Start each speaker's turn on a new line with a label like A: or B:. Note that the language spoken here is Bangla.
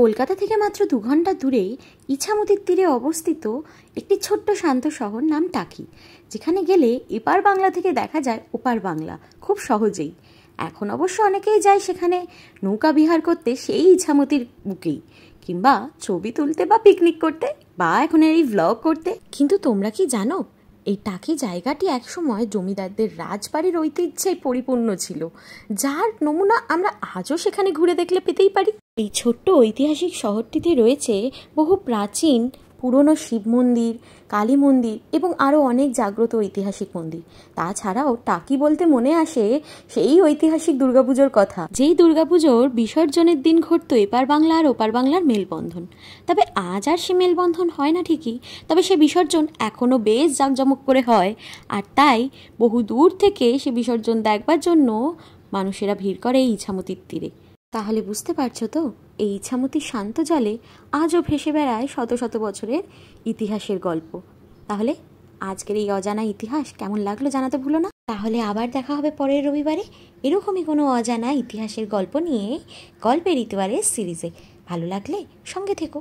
A: কলকাতা থেকে মাত্র 2 ঘন্টা দূরে ইছামতির তীরে অবস্থিত একটি ছোট্ট শান্ত শহর নাম টাকি, যেখানে গেলে এপার বাংলা থেকে দেখা যায় ওপার বাংলা খুব সহজেই। এখন অবশ্য অনেকেই যায় সেখানে নৌকা বিহার করতে, সেই ইছামতির বুকেই, কিংবা ছবি তুলতে বা পিকনিক করতে, বা এখন এই ভ্লগ করতে। কিন্তু তোমরা কি জানো, এই টাকি জায়গাটি একসময় জমিদারদের রাজবাড়ির ঐতিহ্যে পরিপূর্ণ ছিল, যার নমুনা আমরা আজও সেখানে ঘুরে দেখলে পেতেই পারি। এই ছোট্ট ঐতিহাসিক শহরটিতে রয়েছে বহু প্রাচীন পুরনো শিব মন্দির, কালী মন্দির এবং আরও অনেক জাগ্রত ঐতিহাসিক মন্দির। তাছাড়াও টাকি বলতে মনে আসে সেই ঐতিহাসিক দুর্গাপুজোর কথা, যেই দুর্গাপুজোর বিসর্জনের দিন ঘটতো এপার বাংলা আর ওপার বাংলার মেলবন্ধন। তবে আজ আর সে মেলবন্ধন হয় না ঠিকই, তবে সে বিসর্জন এখনও বেশ জাঁকজমক করে হয়, আর তাই বহু দূর থেকে সে বিসর্জন দেখবার জন্য মানুষেরা ভিড় করে এই ইছামতির তীরে। তাহলে বুঝতে পারছো তো, এই ইছামতির শান্ত জলে আজও ভেসে বেড়ায় শত শত বছরের ইতিহাসের গল্প। তাহলে আজকের এই অজানা ইতিহাস কেমন লাগলো জানাতে ভুলো না। তাহলে আবার দেখা হবে পরের রবিবারে এরকমই কোনো অজানা ইতিহাসের গল্প নিয়ে, গল্পের ইতিবারের সিরিজে। ভালো লাগলে সঙ্গে থেকো।